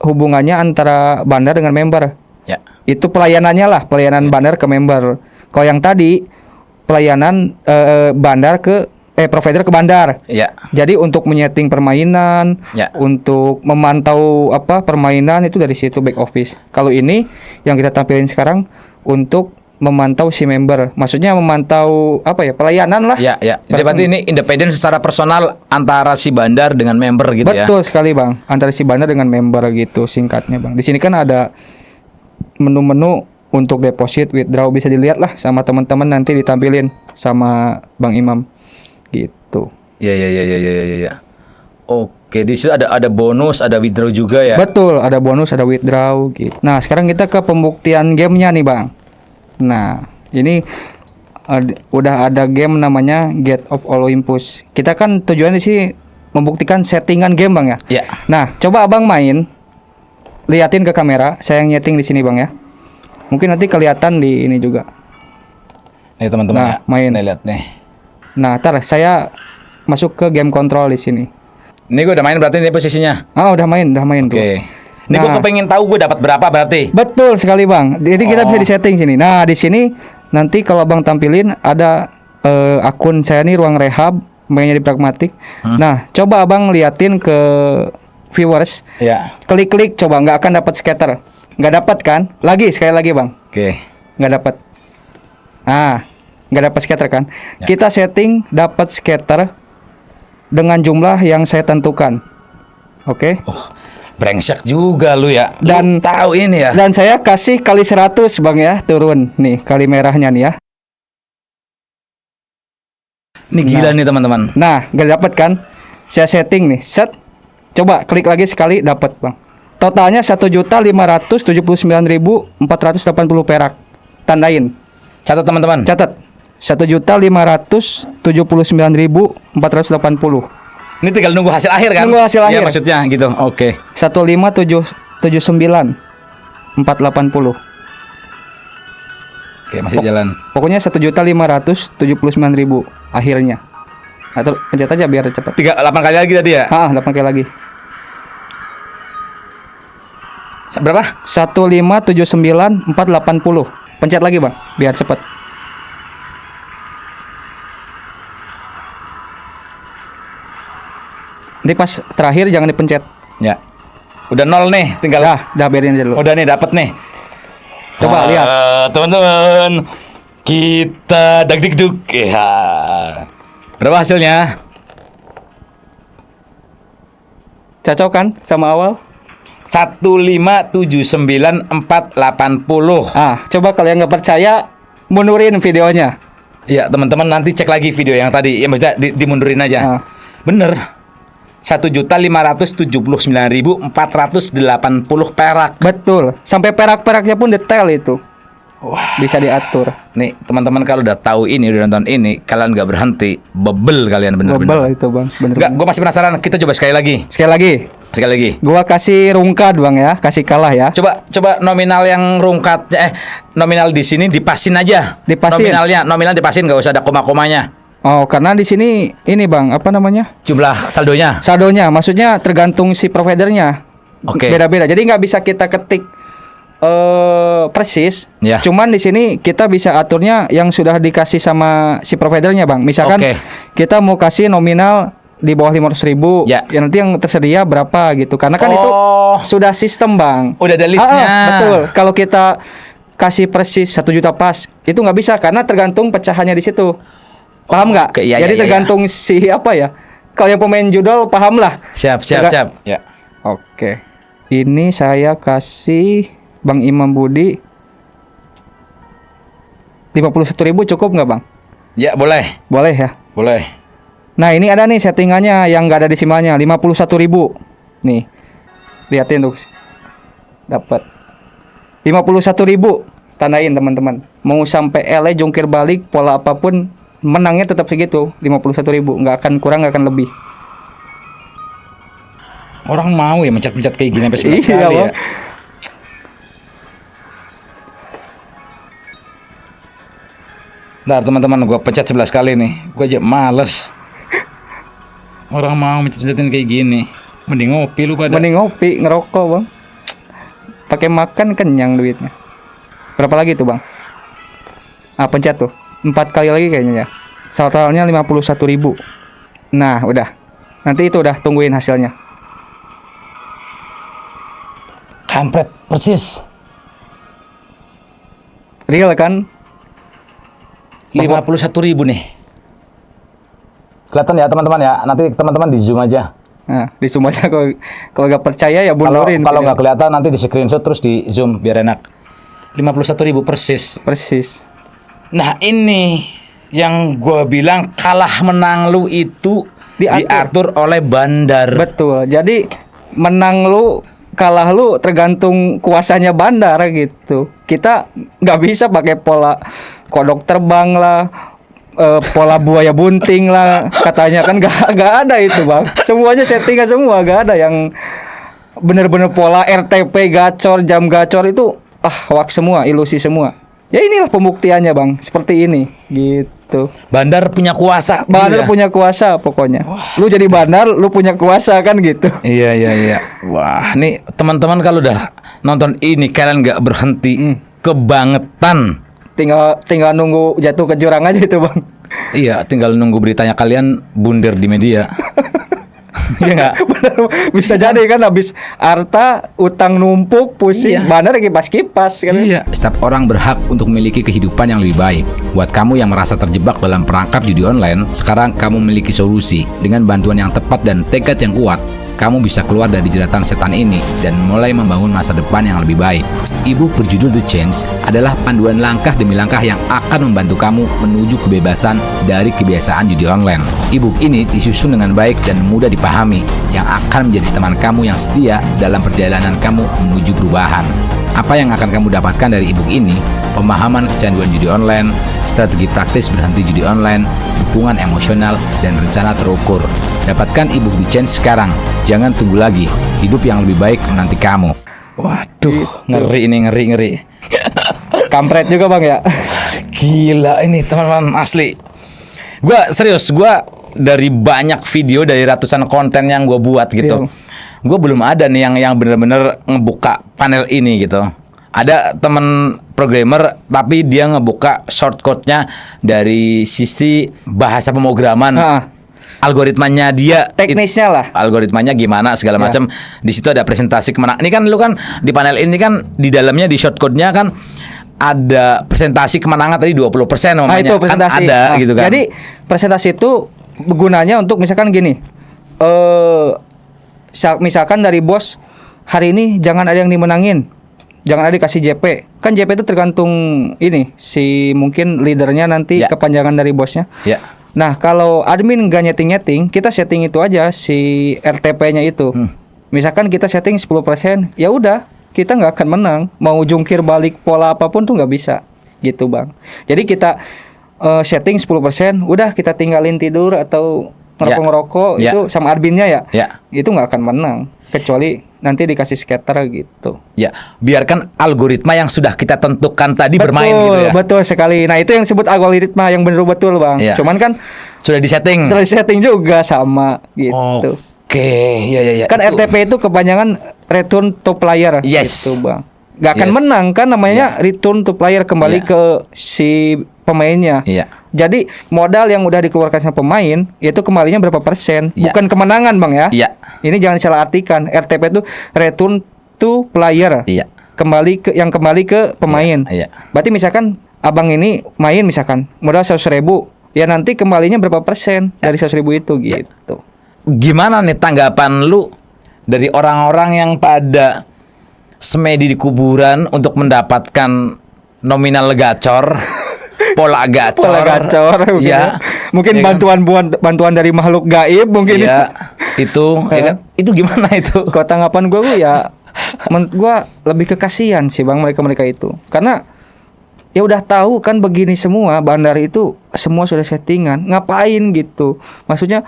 hubungannya antara bandar dengan member. Ya. Itu pelayanannya lah, pelayanan bandar ke member. Kalau yang tadi pelayanan bandar ke provider ke bandar. Ya. Jadi untuk menyeting permainan, Ya. untuk memantau permainan itu dari situ back office. Kalau ini yang kita tampilin sekarang untuk memantau si member. Maksudnya memantau pelayanan lah. Ya. Jadi berarti ini independen secara personal antara si bandar dengan member gitu ya. Betul sekali, Bang. Antara si bandar dengan member gitu singkatnya, Bang. Di sini kan ada menu-menu untuk deposit, withdraw, bisa dilihat lah sama teman-teman, nanti ditampilin sama Bang Imam gitu. Ya. Oke, di situ ada bonus, ada withdraw juga ya. Betul, ada bonus, ada withdraw gitu. Nah, sekarang kita ke pembuktian gamenya nih, Bang. Nah, ini udah ada game namanya Gate of Olympus. Kita kan tujuannya sih membuktikan settingan game, Bang ya. Ya. Nah, coba Abang main, liatin ke kamera. Saya yang nyeting di sini, Bang ya. Mungkin nanti kelihatan di ini juga. Nih teman-teman Nah, ya. main. Nih lihat nih. Nah, saya masuk ke game control di sini. Ini gue udah main berarti ini posisinya. Udah main tuh. Oke. Ini gue Nah. kepengen tahu gue dapat berapa berarti. Betul sekali, Bang. Jadi kita bisa disetting sini. Nah, di sini nanti kalau Bang tampilin ada akun saya nih, Ruang Rehab, mainnya di Pragmatik. Nah, coba Abang liatin ke viewers, Ya. klik-klik coba nggak akan dapat scatter. Nggak dapat kan? Sekali lagi bang. Oke. Nggak dapat. Nggak dapat scatter kan? Ya. Kita setting dapat scatter dengan jumlah yang saya tentukan. Oke. Oh, brengsek juga lu ya. Dan- Lu tahu ini ya. Dan saya kasih kali 100 bang ya, turun nih kali merahnya nih ya. Ini gila nih teman-teman. Nah, nggak dapat kan? Saya setting nih, set. Coba klik lagi sekali dapat bang. Totalnya 1.579.480 perak. Tandain, Catat teman-teman. catat. 1.579.480. Ini tinggal nunggu hasil akhir kan? Nunggu hasil Iya akhir. maksudnya gitu. Oke. 1.579.480. Oke, masih jalan. Pokoknya 1.579.000 akhirnya. Atau pencet aja biar cepat. 8 kali lagi tadi ya? 8 kali lagi. Berapa? 1.579.480. Pencet lagi bang, biar cepat. Nanti pas terakhir jangan dipencet. Ya. Udah 0 nih, tinggal. Dah biarin aja dulu. Udah nih, dapat nih. Coba lihat. Teman-teman, kita dagdikduk. Ya. Berapa hasilnya? Cocok kan sama awal? 1579480. Coba kalian nggak percaya, mundurin videonya. Iya, teman-teman nanti cek lagi video yang tadi. Ya maksudnya dimundurin aja. Ah. Bener. 1.579.480 perak. Betul. Sampai perak-peraknya pun detail itu. Wah. Bisa diatur. Nih, teman-teman kalau udah tahu ini, udah nonton ini, kalian nggak berhenti, bebel kalian bener-bener. Bebel itu bang, bener. Enggak, gue masih penasaran. Kita coba sekali lagi. Sekali lagi, Sekali lagi. gua kasih rungkat bang ya, kasih kalah ya. Coba nominal yang rungkat nominal di sini dipasin aja. Dipasin. Nominal dipasin, nggak usah ada koma-komanya. Oh, karena di sini ini bang, apa namanya? Jumlah saldonya. Saldonya, maksudnya tergantung si providernya. Oke. Beda-beda. Jadi nggak bisa kita ketik persis. Ya. Cuman di sini kita bisa aturnya yang sudah dikasih sama si providernya bang. Misalkan Oke. kita mau kasih nominal di bawah 500.000, Ya. ya nanti yang tersedia berapa gitu. Karena kan itu Oh. sudah sistem bang. Udah ada listnya. Betul. Kalau kita kasih persis 1 juta pas, itu nggak bisa karena tergantung pecahannya di situ. Paham nggak? Oke, iya, Jadi iya, tergantung si apa ya? Kalau yang pemain judul paham lah. Siap. Ya. Oke. Ini saya kasih Bang Imam Budi 51.000 cukup nggak bang? Ya, boleh. Boleh ya. Boleh. Nah ini ada nih settingannya yang nggak ada di simanya 51.000. Nih, liatin tuh. Dapat 51.000. Tandain teman-teman. Mau sampai LA jungkir balik pola apapun menangnya tetap segitu 51.000. Nggak akan kurang, nggak akan lebih. Orang mau ya mencet-mencet kayak gini sampai 11 Iya, kali Bang. ya. Ntar teman-teman, gue pencet 11 kali nih. Gue aja males. Orang mau mencet-mencetin kayak gini. Mending ngopi lu pada. Mending ngopi, ngerokok bang. Pakai makan kenyang duitnya. Berapa lagi tuh bang? Pencet tuh 4 kali lagi kayaknya ya. Totalnya 51.000. Nah udah. Nanti itu udah tungguin hasilnya. Kampret, persis. Real kan? 51.000 nih. Kelihatan ya teman-teman ya. Nanti teman-teman di zoom aja. Nah, di semua aja kalau nggak percaya ya Kalau bundurin. nggak kelihatan nanti di screenshot terus di zoom biar enak. 51.000 persis. Persis. Nah ini yang gue bilang kalah menang lu itu diatur oleh bandar. Betul. Jadi menang lu kalah lu tergantung kuasanya bandar gitu. Kita nggak bisa pakai pola kodok terbang lah, pola buaya bunting lah, katanya kan nggak ada itu bang. Semuanya settingan semua, nggak ada yang bener-bener pola RTP gacor, jam gacor itu hoax semua, ilusi semua. Ya inilah pembuktiannya bang, seperti ini gitu. Bandar punya kuasa. Bandar Iya. punya kuasa pokoknya. Lu jadi bandar, lu punya kuasa kan gitu. Iya. Wah, nih teman-teman kalau udah nonton ini kalian nggak berhenti, kebangetan. Tinggal nunggu jatuh ke jurang aja itu bang. Iya, tinggal nunggu beritanya kalian bundar di media. Iya nggak? Bener, bisa jadi kan habis harta utang numpuk pusing, Iya. bandar kipas-kipas kan. Iya. Setiap orang berhak untuk memiliki kehidupan yang lebih baik. Buat kamu yang merasa terjebak dalam perangkap judi online, sekarang kamu memiliki solusi. Dengan bantuan yang tepat dan tekad yang kuat, kamu bisa keluar dari jeratan setan ini dan mulai membangun masa depan yang lebih baik. E-book berjudul The Change adalah panduan langkah demi langkah yang akan membantu kamu menuju kebebasan dari kebiasaan judi online. E-book ini disusun dengan baik dan mudah dipahami, yang akan menjadi teman kamu yang setia dalam perjalanan kamu menuju perubahan. Apa yang akan kamu dapatkan dari e-book ini? Pemahaman kecanduan judi online, strategi praktis berhenti judi online, dukungan emosional, dan rencana terukur. Dapatkan e-book The Change sekarang. Jangan tunggu lagi. Hidup yang lebih baik menanti kamu. Waduh, ngeri ini, ngeri. Kampret juga Bang ya. Gila ini teman-teman, asli. Gua serius, gua dari banyak video, dari ratusan konten yang gua buat gitu, gua belum ada nih yang bener-bener ngebuka panel ini gitu. Ada temen programmer tapi dia ngebuka shortcutnya dari sisi bahasa pemrograman. Algoritmanya dia, Teknisnya lah. algoritmanya gimana segala macam. Di situ ada presentasi kemenangan. Ini kan lu kan di panel ini kan di dalamnya di shortcode-nya kan ada presentasi kemenangan tadi 20% namanya. Itu presentasi. Kan ada gitu kan. Jadi presentasi itu gunanya untuk misalkan gini. Misalkan dari bos, hari ini jangan ada yang dimenangin. Jangan ada dikasih JP. Kan JP itu tergantung ini si mungkin leadernya nanti, Ya. kepanjangan dari bosnya. Ya. Nah, kalau admin nggak nyeting-nyeting, kita setting itu aja si RTP-nya itu. Misalkan kita setting 10%, ya udah, kita nggak akan menang. Mau jungkir balik pola apapun tuh nggak bisa, gitu Bang. Jadi kita setting 10%, udah kita tinggalin tidur atau ngerokok-ngerokok Ya. itu sama adminnya ya. Ya. Itu nggak akan menang, kecuali nanti dikasih scatter gitu. Ya, biarkan algoritma yang sudah kita tentukan tadi bermain gitu ya. Betul sekali. Nah, itu yang disebut algoritma yang benar betul, Bang. Iya. Cuman kan Sudah disetting. setelah setting juga sama gitu. Oke, ya. Kan RTP itu kepanjangan return to player Yes. gitu, Bang. Gak akan Yes. menang kan namanya return to player, kembali Iya. ke si pemainnya. Iya. Jadi modal yang udah dikeluarkan sama pemain itu kembalinya berapa persen, Iya. bukan kemenangan, Bang ya. Iya. Ini jangan salah artikan. RTP itu return to player. Iya. Kembali ke pemain. Iya. Berarti misalkan abang ini main misalkan modal 100.000, ya nanti kembalinya berapa persen dari 100.000 itu gitu. Gimana nih tanggapan lu dari orang-orang yang pada semedi di kuburan untuk mendapatkan nominal gacor, pola gacor, Pola gacor mungkin, ya. Mungkin Ya kan? bantuan dari makhluk gaib mungkin. Iya, itu, ya kan? Itu gimana itu? Kalau tanggapan gue ya, gue lebih ke kasihan sih Bang mereka itu, karena ya udah tahu kan begini semua, bandar itu semua sudah settingan, ngapain gitu? Maksudnya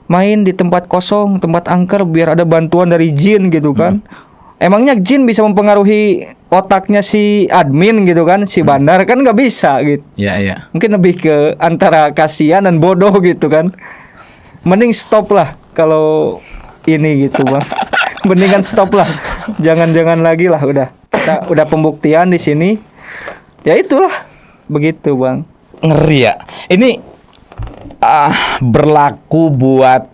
main di tempat kosong, tempat angker biar ada bantuan dari jin gitu kan? Emangnya jin bisa mempengaruhi otaknya si admin gitu kan, si bandar kan nggak bisa gitu. Iya. Mungkin lebih ke antara kasihan dan bodoh gitu kan. Mending stop lah kalau ini gitu Bang. Mendingan stop lah. Jangan lagi lah udah. Kita udah pembuktian di sini. Ya itulah. Begitu Bang. Ngeri ya. Ini berlaku buat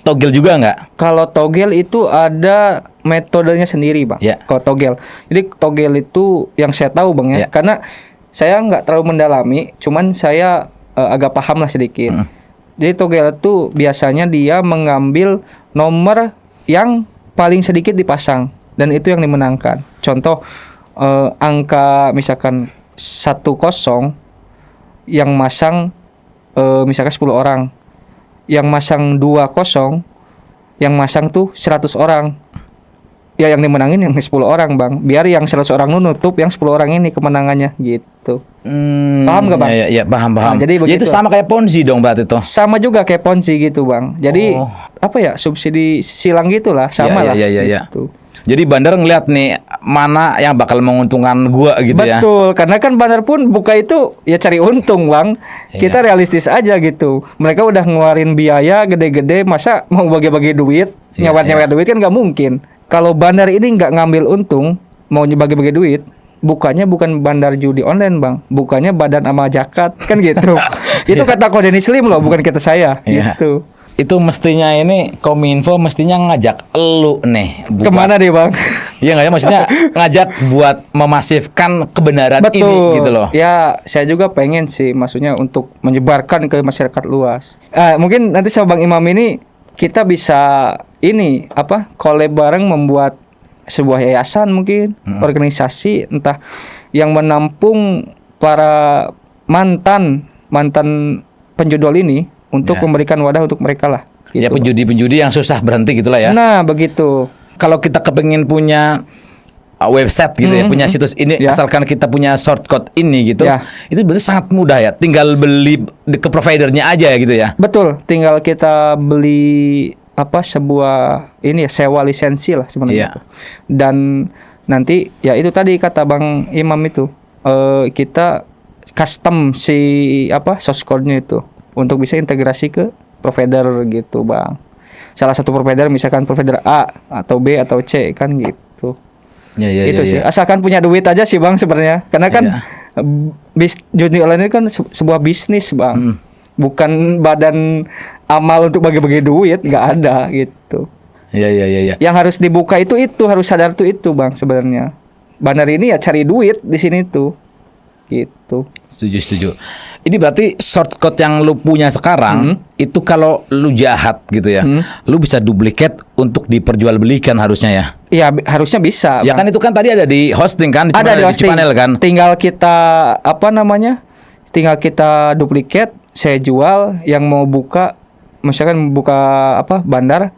togel juga nggak? Kalau togel itu ada metodenya sendiri Bang. Ya. Kalau togel. Jadi togel itu yang saya tahu Bang ya. Ya. Karena saya nggak terlalu mendalami. Cuman saya agak paham lah sedikit. Jadi togel itu biasanya dia mengambil nomor yang paling sedikit dipasang. Dan itu yang dimenangkan. Contoh angka misalkan 10 yang masang misalkan 10 orang. Yang masang 20, yang masang tuh 100 orang. Ya yang dimenangin yang 10 orang Bang. Biar yang 100 orang nutup yang 10 orang ini kemenangannya gitu. Paham gak Bang? Iya, paham. Nah, jadi Ya, itu begitu. sama kayak Ponzi dong berarti itu. Sama juga kayak Ponzi gitu Bang. Jadi Oh. apa ya, subsidi silang gitulah, sama lah. Iya. Gitu. Jadi bandar ngeliat nih mana yang bakal menguntungkan gua gitu ya. Betul, karena kan bandar pun buka itu ya cari untung Bang. Kita realistis aja gitu. Mereka udah ngeluarin biaya gede-gede, masa mau bagi-bagi duit, nyawat-nyawat duit kan nggak mungkin. Kalau bandar ini nggak ngambil untung, mau bagi-bagi duit, bukanya bukan bandar judi online Bang, bukanya Badan Amal Zakat kan gitu. Itu kata Kode Muslim loh, bukan kata saya. Iya. Gitu. itu mestinya ini Kominfo mestinya ngajak elu nih. Kemana nih bang? Iya nggak ya, maksudnya ngajak buat memasifkan kebenaran Betul. ini gitu loh. Ya, saya juga pengen sih, maksudnya untuk menyebarkan ke masyarakat luas. Mungkin nanti sama Bang Imam ini kita bisa ini collab bareng membuat sebuah yayasan mungkin, organisasi entah yang menampung para mantan penjudol ini untuk Ya. memberikan wadah untuk mereka lah. Ya Gitu. penjudi-penjudi yang susah berhenti gitulah ya. Nah, begitu. Kalau kita kepengin punya website gitu ya, punya situs ini, Ya. asalkan kita punya shortcut ini gitu, Ya. itu berarti sangat mudah ya. Tinggal beli ke providernya aja gitu ya. Betul, tinggal kita beli sebuah ini ya, sewa lisensi lah sebenarnya. Iya. Itu. Dan nanti ya itu tadi kata Bang Imam itu, kita custom si source code-nya itu untuk bisa integrasi ke provider gitu, Bang. Salah satu provider misalkan provider A atau B atau C kan gitu. Ya, Itu sih. Asalkan punya duit aja sih, Bang, sebenarnya. Karena kan judi online ini kan sebuah bisnis, Bang. Bukan badan amal untuk bagi-bagi duit, nggak ada gitu. Iya. Yang harus dibuka itu harus sadar itu, Bang, sebenarnya. Bandar ini ya cari duit di sini tuh. Gitu. Setuju. Ini berarti shortcut yang lu punya sekarang itu kalau lu jahat gitu ya, lu bisa duplikat untuk diperjualbelikan harusnya ya. Iya, harusnya bisa, Ya Bang. kan itu kan tadi ada di hosting kan, Ada di di hosting. Cipanel kan. Tinggal kita Tinggal kita duplikat, saya jual. Yang mau buka, misalkan buka bandar,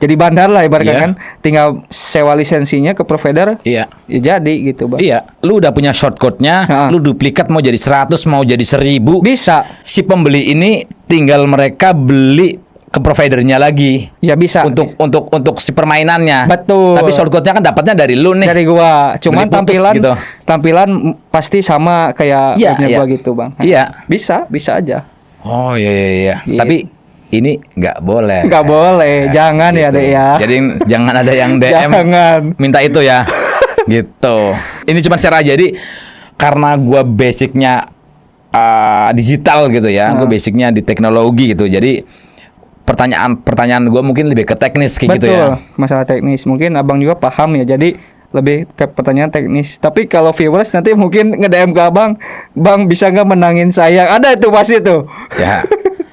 jadi bandar lah ibaratnya Iya. kan. Tinggal sewa lisensinya ke provider. Iya. Ya jadi gitu, Bang. Iya, lu udah punya shortcutnya, Ha. lu duplikat mau jadi 100, mau jadi 1000. Bisa. Si pembeli ini tinggal mereka beli ke providernya lagi. Ya bisa. Untuk si permainannya. Betul. Tapi shortcutnya kan dapatnya dari lu nih. Dari gua, cuman Beli putus tampilan gitu. tampilan pasti sama kayak Iya, webnya iya. gua gitu, Bang. Iya. Bisa aja. Oh iya. Gitu. Tapi ini nggak boleh. Nggak boleh, jangan ya, Gitu. Dek ya. Jadi jangan ada yang DM Jangan. minta itu ya. Gitu. Ini cuma share aja. Jadi karena gua basicnya digital gitu ya, gua basicnya di teknologi gitu. Jadi pertanyaan gue mungkin lebih ke teknis kayak gitu ya. Masalah teknis. Mungkin Abang juga paham ya. Jadi lebih ke pertanyaan teknis. Tapi kalau viewers nanti mungkin nge-DM ke Abang, Bang bisa nggak menangin saya? Ada itu pasti tuh. Ya.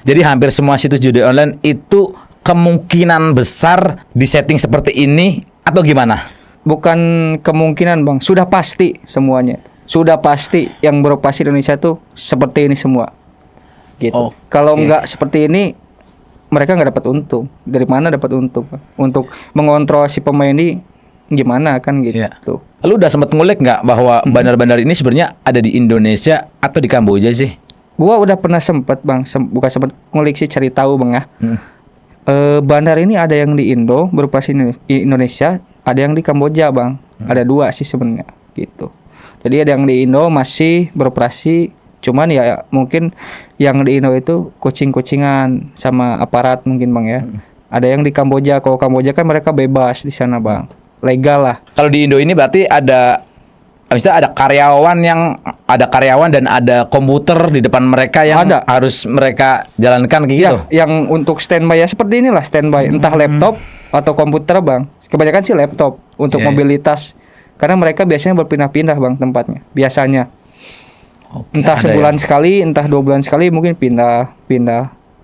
Jadi hampir semua situs judi online itu kemungkinan besar disetting seperti ini atau gimana? Bukan kemungkinan, Bang. Sudah pasti semuanya. Sudah pasti yang beroperasi di Indonesia tuh seperti ini semua. Gitu. Oke. Kalau nggak seperti ini, mereka nggak dapat untung. Dari mana dapat untung, Bang? Untuk mengontrol si pemain ini gimana kan gitu. Iya. Lu udah sempat ngulik nggak bahwa bandar-bandar ini sebenarnya ada di Indonesia atau di Kamboja sih? Gua udah pernah sempet, Bang, bukan sempet ngulik sih, cari tahu, Bang ya. Bandar ini ada yang di Indo beroperasi di Indonesia, ada yang di Kamboja, Bang. Ada dua sih sebenarnya gitu. Jadi ada yang di Indo masih beroperasi, cuman ya mungkin yang di Indo itu kucing-kucingan sama aparat mungkin, Bang ya. Ada yang di Kamboja. Kalau Kamboja kan mereka bebas di sana, Bang. Legal lah. Kalau di Indo ini berarti misalnya ada karyawan dan ada komputer di depan mereka yang Ada. harus mereka jalankan kayak gitu. Ya, yang untuk standby ya seperti inilah standby, entah laptop atau komputer, Bang. Kebanyakan sih laptop untuk Iya, iya. mobilitas. Karena mereka biasanya berpindah-pindah, Bang, tempatnya. Biasanya. Oke, Entah ada sebulan ya. sekali, entah 2 bulan sekali mungkin pindah.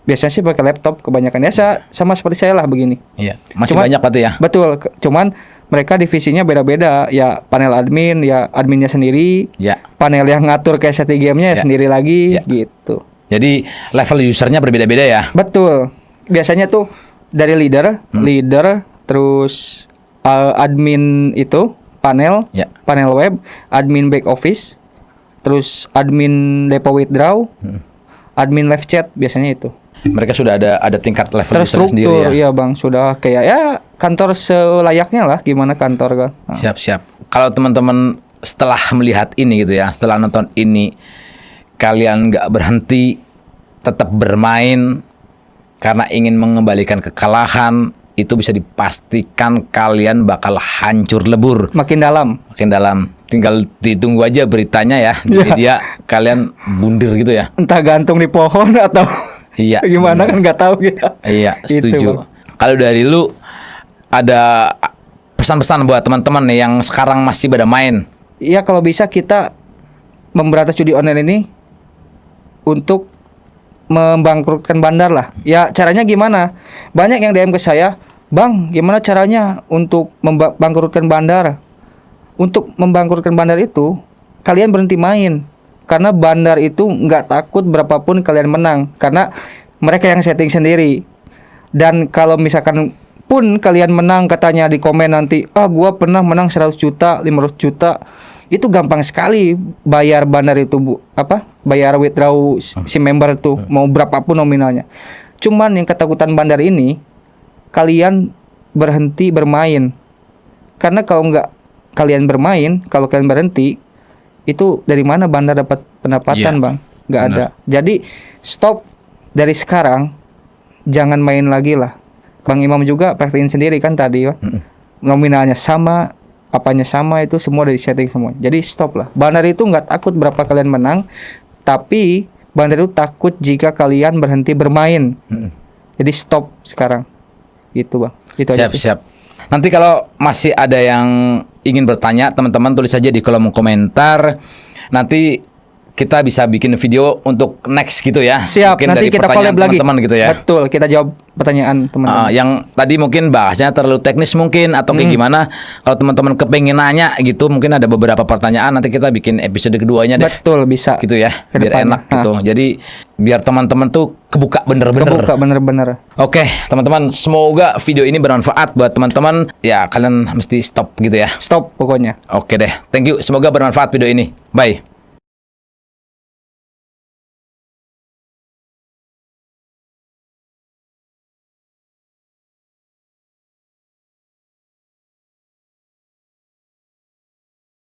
Biasanya sih pakai laptop kebanyakan. Ya sama seperti saya lah begini. Iya, masih Cuman- banyak berarti ya. Betul, cuman mereka divisinya beda-beda. Ya panel admin, ya adminnya sendiri. Ya. Panel yang ngatur kayak setting gamenya Ya. sendiri lagi, Ya. gitu. Jadi level usernya berbeda-beda ya. Betul. Biasanya tuh dari leader, terus admin itu panel, Ya. panel web, admin back office, terus admin depo withdraw, admin live chat biasanya itu. Mereka sudah ada tingkat level usernya sendiri Terstruktur, ya. iya, Bang, sudah kayak ya kantor selayaknya lah, gimana kantor kan. Nah. Siap. Kalau teman-teman setelah melihat ini gitu ya, setelah nonton ini, kalian nggak berhenti, tetap bermain karena ingin mengembalikan kekalahan, itu bisa dipastikan kalian bakal hancur lebur. Makin dalam. Makin dalam. Tinggal ditunggu aja beritanya ya di Iya. media, kalian bundir gitu ya. Entah gantung di pohon atau Iya. Gimana kan nggak tahu kita. Iya, Itu, setuju. Bang. Kalau dari lu ada pesan-pesan buat teman-teman nih yang sekarang masih pada main. Iya, kalau bisa kita memberantas judi online ini untuk membangkrutkan bandar lah. Ya caranya gimana? Banyak yang DM ke saya, "Bang, gimana caranya untuk membangkrutkan bandar?" Untuk membangkrutkan bandar itu, kalian berhenti main. Karena bandar itu nggak takut berapapun kalian menang, karena mereka yang setting sendiri. Dan kalau misalkan pun kalian menang, katanya di komen nanti, gua pernah menang 100 juta, 500 juta. Itu gampang sekali bayar bandar itu, bayar withdraw si member itu, mau berapapun nominalnya. Cuman yang ketakutan bandar ini, kalian berhenti bermain. Karena kalau nggak kalian bermain, kalau kalian berhenti, itu dari mana bandar dapat pendapatan, Bang? Nggak ada. Jadi stop dari sekarang, jangan main lagi lah. Bang Imam juga praktekin sendiri kan tadi, Pak. Nominalnya sama, apanya sama, itu semua dari setting semua. Jadi stop lah. Bandar itu nggak takut berapa kalian menang, tapi bandar itu takut jika kalian berhenti bermain. Jadi stop sekarang. Gitu, Bang. Itu aja sih. Siap. Nanti kalau masih ada yang ingin bertanya, teman-teman tulis saja di kolom komentar. Nanti kita bisa bikin video untuk next gitu ya. Siap, mungkin nanti dari kita collab lagi. teman-teman gitu ya. Betul, kita jawab pertanyaan teman-teman. Yang tadi mungkin bahasnya terlalu teknis mungkin atau kayak gimana. Kalau teman-teman kepengen nanya gitu, mungkin ada beberapa pertanyaan, nanti kita bikin episode keduanya deh. Betul, bisa. Gitu ya, Ke biar depannya. enak gitu. Jadi biar teman-teman tuh kebuka bener-bener. Kebuka bener-bener. Oke, teman-teman, semoga video ini bermanfaat buat teman-teman. Ya, kalian mesti stop gitu ya. Stop pokoknya. Oke deh, thank you. Semoga bermanfaat video ini. Bye.